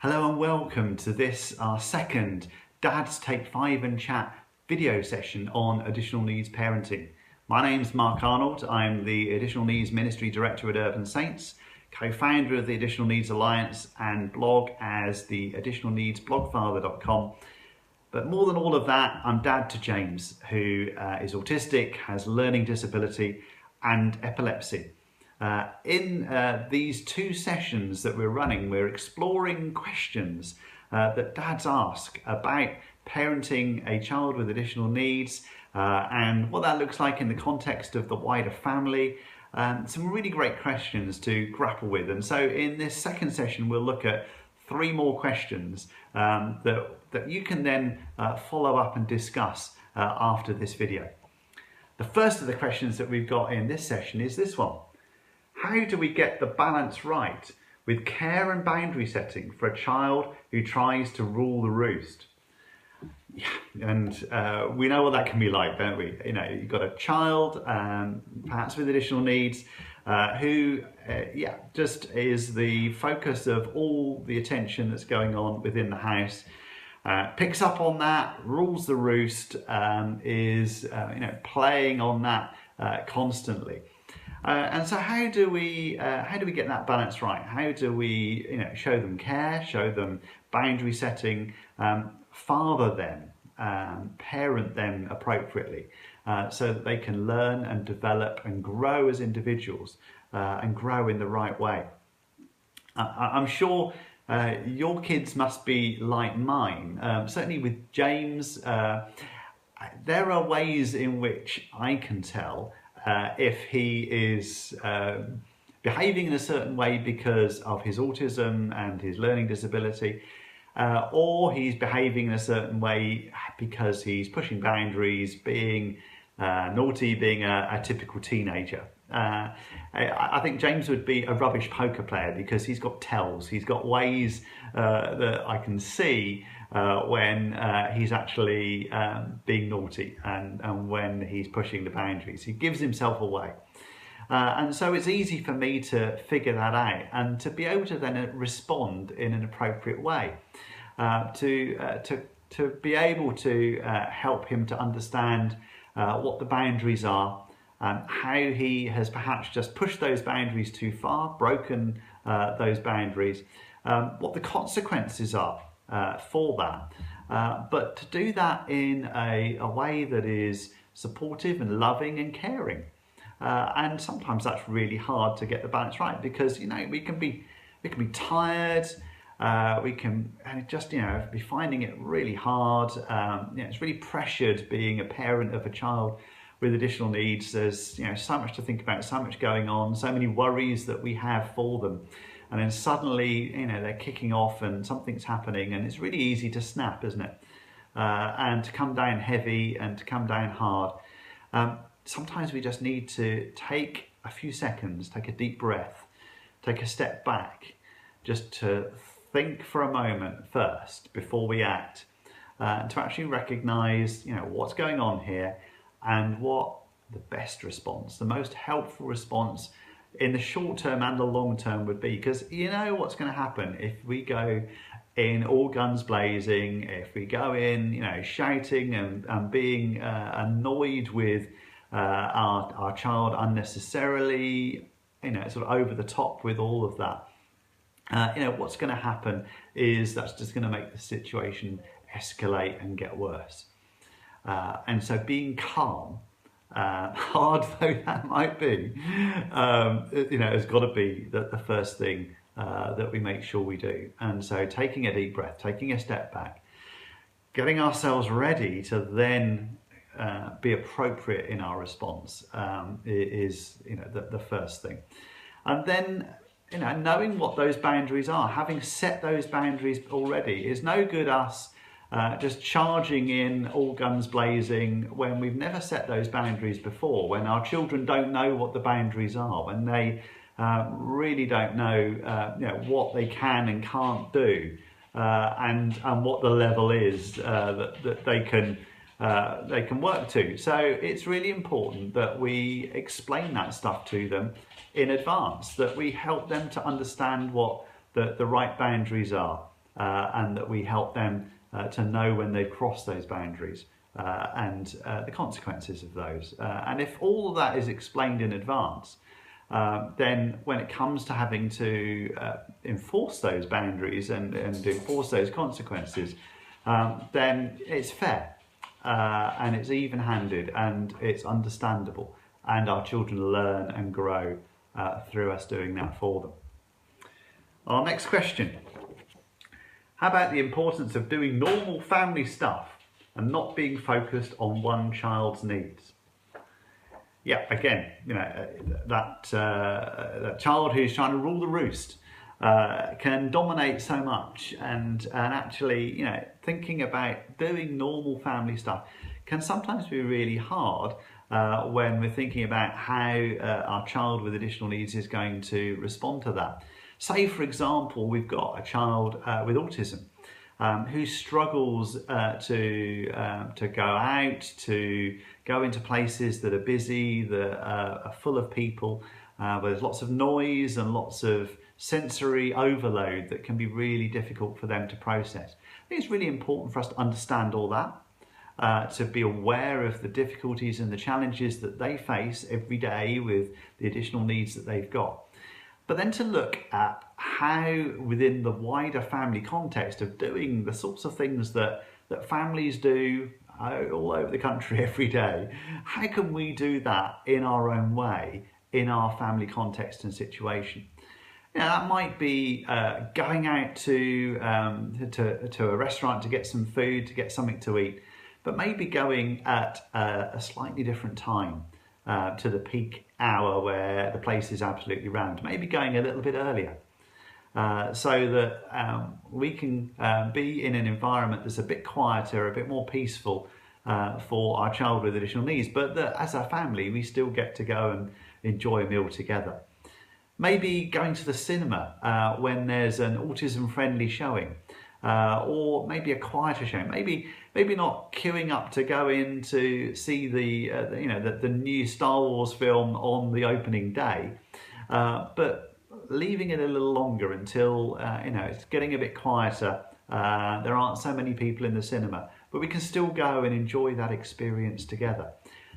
Hello and welcome to this, our second Dads Take 5 and Chat video session on additional needs parenting. My name's Mark Arnold. I'm the Additional Needs Ministry Director at Urban Saints, co-founder of the Additional Needs Alliance and blog as the additionalneedsblogfather.com. But more than all of that, I'm dad to James, who is autistic, has learning disability and epilepsy. In these two sessions that we're running, we're exploring questions that dads ask about parenting a child with additional needs and what that looks like in the context of the wider family. Some really great questions to grapple with. And so in this second session, we'll look at three more questions that you can then follow up and discuss after this video. The first of the questions that we've got in this session is this one. How do we get the balance right with care and boundary setting for a child who tries to rule the roost? Yeah, and we know what that can be like, don't we? You know, you've got a child, perhaps with additional needs, who just is the focus of all the attention that's going on within the house. Picks up on that, rules the roost, is playing on that constantly. And so how do we get that balance right? How do we show them care, show them boundary setting, father them, parent them appropriately, so that they can learn and develop and grow as individuals and grow in the right way? I'm sure your kids must be like mine. Certainly with James, there are ways in which I can tell if he is behaving in a certain way because of his autism and his learning disability, or he's behaving in a certain way because he's pushing boundaries, being naughty, being a typical teenager. I think James would be a rubbish poker player because he's got tells, he's got ways that I can see when he's actually being naughty and when he's pushing the boundaries. He gives himself away. And so it's easy for me to figure that out and to be able to then respond in an appropriate way, to be able to help him to understand what the boundaries are, how he has perhaps just pushed those boundaries too far, broken those boundaries, what the consequences are for that, but to do that in a way that is supportive and loving and caring. And sometimes that's really hard to get the balance right because we can be tired, we can just be finding it really hard. It's really pressured being a parent of a child with additional needs. There's so much to think about, so much going on, so many worries that we have for them. And then suddenly, they're kicking off and something's happening, and it's really easy to snap, isn't it? And to come down heavy and to come down hard. Sometimes we just need to take a few seconds, take a deep breath, take a step back, just to think for a moment first before we act, and to actually recognize, what's going on here and what the best response, the most helpful response in the short term and the long term would be. Because what's going to happen if we go in all guns blazing, if we go in shouting and being annoyed with our child unnecessarily, sort of over the top with all of that. What's going to happen is that's just going to make the situation escalate and get worse. And so being calm, hard though that might be, has got to be the first thing that we make sure we do. And so taking a deep breath, taking a step back, getting ourselves ready to then be appropriate in our response is the first thing. And then knowing what those boundaries are, having set those boundaries already, is no good us just charging in all guns blazing when we've never set those boundaries before, when our children don't know what the boundaries are, when they really don't know what they can and can't do, and what the level is that they can work to. So it's really important that we explain that stuff to them in advance, that we help them to understand what the right boundaries are. and that we help them to know when they've crossed those boundaries and the consequences of those. And if all of that is explained in advance, then when it comes to having to enforce those boundaries and enforce those consequences, then it's fair and it's even-handed and it's understandable, and our children learn and grow through us doing that for them. Our next question: how about the importance of doing normal family stuff and not being focused on one child's needs? Yeah, again, that child who's trying to rule the roost can dominate so much, and actually, thinking about doing normal family stuff can sometimes be really hard when we're thinking about how our child with additional needs is going to respond to that. Say, for example, we've got a child with autism who struggles to go out, to go into places that are busy, that are full of people, where there's lots of noise and lots of sensory overload that can be really difficult for them to process. I think it's really important for us to understand all that, to be aware of the difficulties and the challenges that they face every day with the additional needs that they've got. But then to look at how, within the wider family context of doing the sorts of things that families do all over the country every day, how can we do that in our own way, in our family context and situation? That might be going out to a restaurant to get some food, to get something to eat, but maybe going at a slightly different time to the peak hour where the place is absolutely rammed. Maybe going a little bit earlier so that we can be in an environment that's a bit quieter, a bit more peaceful for our child with additional needs, but that as a family we still get to go and enjoy a meal together. Maybe going to the cinema when there's an autism-friendly showing, or maybe a quieter showing. Maybe not queuing up to go in to see the new Star Wars film on the opening day, but leaving it a little longer until it's getting a bit quieter. There aren't so many people in the cinema, but we can still go and enjoy that experience together.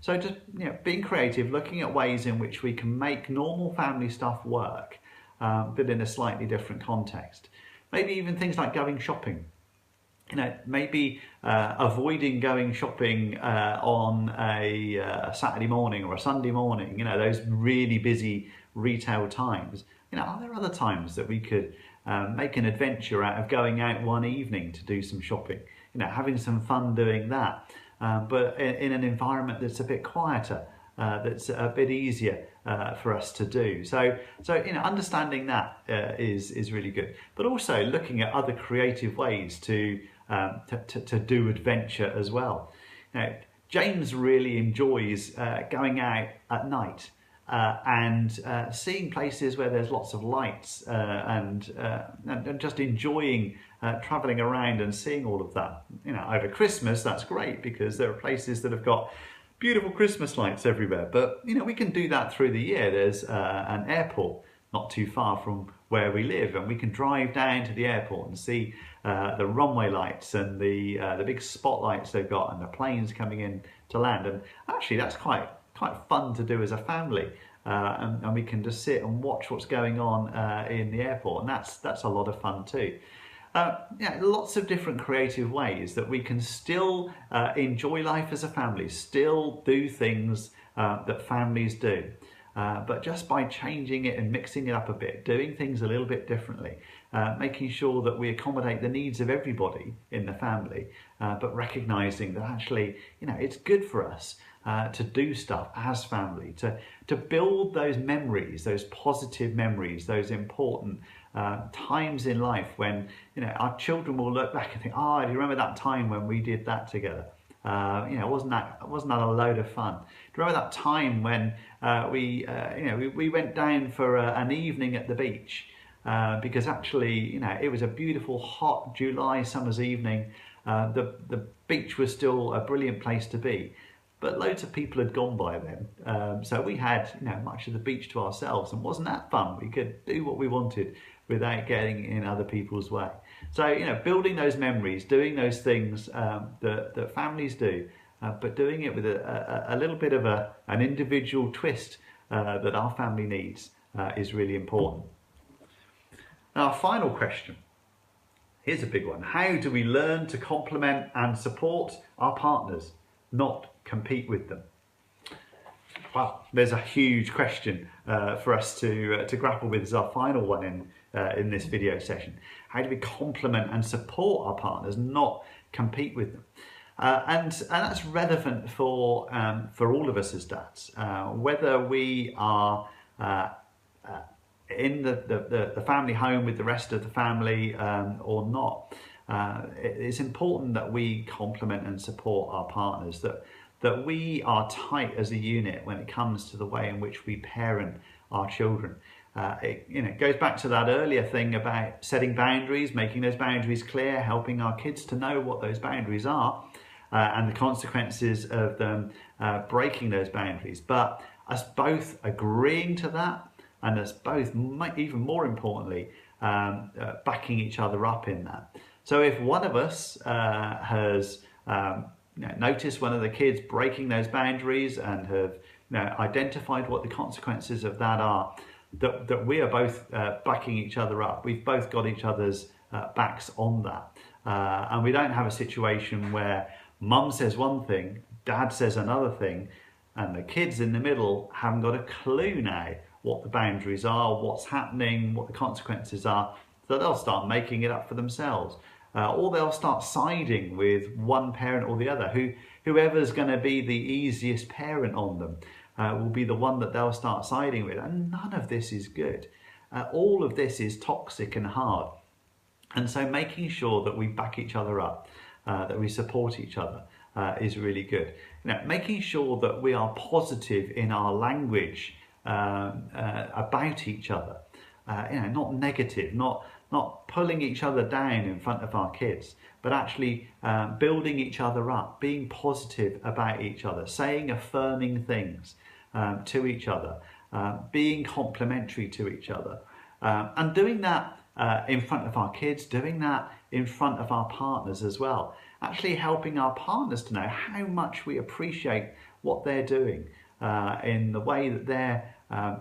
So just being creative, looking at ways in which we can make normal family stuff work, but in a slightly different context. Maybe even things like going shopping. Maybe avoiding going shopping on a Saturday morning or a Sunday morning. Those really busy retail times. Are there other times that we could make an adventure out of going out one evening to do some shopping? Having some fun doing that. But in an environment that's a bit quieter, that's a bit easier for us to do. So understanding that is really good. But also looking at other creative ways to do adventure as well. James really enjoys going out at night and seeing places where there's lots of lights and just enjoying travelling around and seeing all of that. Over Christmas, that's great because there are places that have got beautiful Christmas lights everywhere. But we can do that through the year. There's an airport not too far from where we live, and we can drive down to the airport and see the runway lights and the big spotlights they've got and the planes coming in to land. And actually, that's quite fun to do as a family. And we can just sit and watch what's going on in the airport, and that's a lot of fun too. Lots of different creative ways that we can still enjoy life as a family, still do things that families do, but just by changing it and mixing it up a bit, doing things a little bit differently, making sure that we accommodate the needs of everybody in the family, but recognising that actually, it's good for us to do stuff as family, to build those memories, those positive memories, those important times in life when our children will look back and think, do you remember that time when we did that together? Wasn't that a load of fun? Do you remember that time when we went down for an evening at the beach because actually it was a beautiful hot July summer's evening. The beach was still a brilliant place to be. But loads of people had gone by then, so we had much of the beach to ourselves, and wasn't that fun? We could do what we wanted without getting in other people's way. So, you know, building those memories, doing those things that families do, but doing it with a little bit of an individual twist that our family needs is really important. Now, our final question. Here's a big one. How do we learn to complement and support our partners, not compete with them? Wow, there's a huge question for us to grapple with as our final one in this video session. How do we complement and support our partners, not compete with them? And that's relevant for all of us as dads, whether we are in the family home with the rest of the family or not. It's important that we complement and support our partners, that we are tight as a unit when it comes to the way in which we parent our children. It goes back to that earlier thing about setting boundaries, making those boundaries clear, helping our kids to know what those boundaries are and the consequences of them breaking those boundaries. But us both agreeing to that, and us both, even more importantly, backing each other up in that. So if one of us has noticed one of the kids breaking those boundaries and have identified what the consequences of that are, that we are both backing each other up. We've both got each other's backs on that. And we don't have a situation where mum says one thing, dad says another thing, and the kids in the middle haven't got a clue now what the boundaries are, what's happening, what the consequences are. So they'll start making it up for themselves. Or they'll start siding with one parent or the other. Whoever's going to be the easiest parent on them will be the one that they'll start siding with. And none of this is good. All of this is toxic and hard. And so making sure that we back each other up, that we support each other is really good. Making sure that we are positive in our language about each other, not negative, not pulling each other down in front of our kids, but actually building each other up, being positive about each other, saying affirming things to each other, being complimentary to each other, and doing that in front of our kids, doing that in front of our partners as well, actually helping our partners to know how much we appreciate what they're doing in the way that they're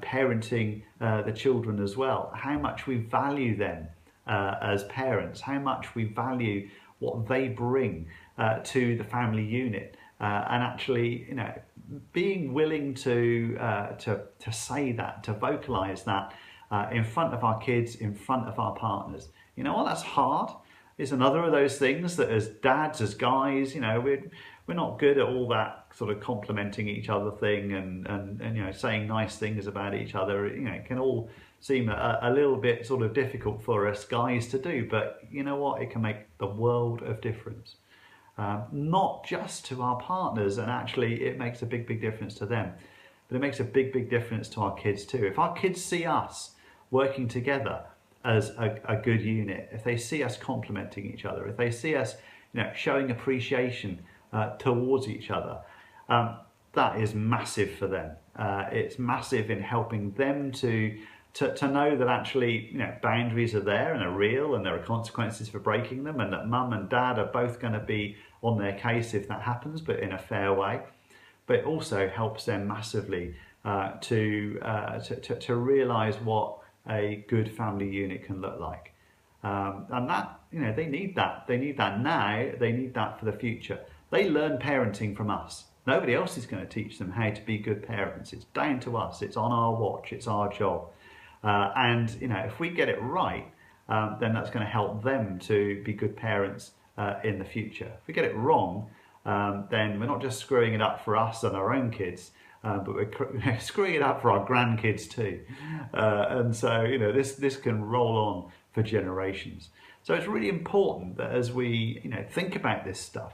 parenting the children as well, how much we value them as parents, how much we value what they bring to the family unit, and actually, being willing to say that, to vocalize that in front of our kids, in front of our partners. That's hard. It's another of those things that as dads, as guys, we're not good at all that sort of complimenting each other thing and saying nice things about each other. It can all seem a little bit sort of difficult for us guys to do, but you know what? It can make the world of difference. Not just to our partners, and actually it makes a big difference to them, but it makes a big difference to our kids too. If our kids see us working together as a good unit, if they see us complimenting each other, if they see us showing appreciation towards each other, that is massive for them. It's massive in helping them to know that actually boundaries are there and are real, and there are consequences for breaking them, and that mum and dad are both going to be on their case if that happens, but in a fair way. But it also helps them massively to realise what a good family unit can look like, and that they need that. They need that now. They need that for the future. They learn parenting from us. Nobody else is going to teach them how to be good parents. It's down to us. It's on our watch. It's our job. And if we get it right, then that's going to help them to be good parents in the future. If we get it wrong, then we're not just screwing it up for us and our own kids, but we're screwing it up for our grandkids too. And so this can roll on for generations. So it's really important that as we think about this stuff,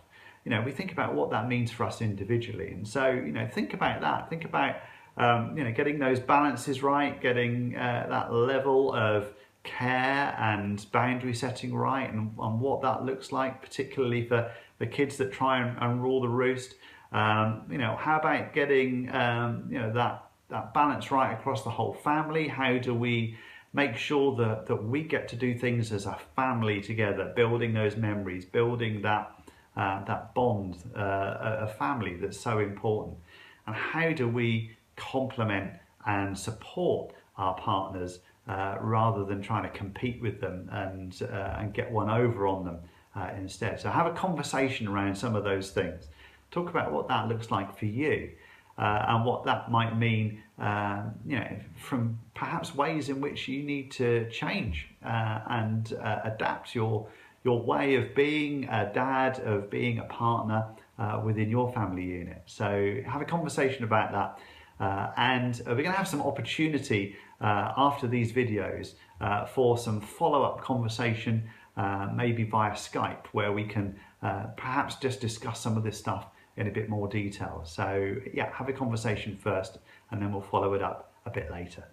we think about what that means for us individually. And so think about that. Think about getting those balances right, getting that level of care and boundary setting right, and what that looks like, particularly for the kids that try and rule the roost. How about getting that balance right across the whole family? How do we make sure that we get to do things as a family together, building those memories, building that bond, a family that's so important. And how do we complement and support our partners rather than trying to compete with them and get one over on them instead? So have a conversation around some of those things. Talk about what that looks like for you. And what that might mean, from perhaps ways in which you need to change and adapt your way of being a dad, of being a partner within your family unit. So have a conversation about that. And we're going to have some opportunity after these videos for some follow-up conversation, maybe via Skype, where we can perhaps just discuss some of this stuff in a bit more detail. So yeah, have a conversation first and then we'll follow it up a bit later.